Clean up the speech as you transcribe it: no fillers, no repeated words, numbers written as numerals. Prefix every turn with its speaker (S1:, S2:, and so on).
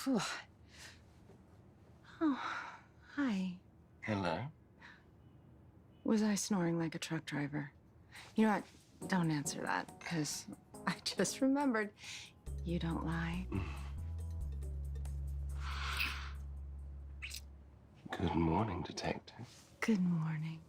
S1: Oh, hi.
S2: Hello.
S1: Was I snoring like a truck driver? You know what? Don't answer that, because I just remembered you don't lie.
S2: Good morning, Detective.
S1: Good morning.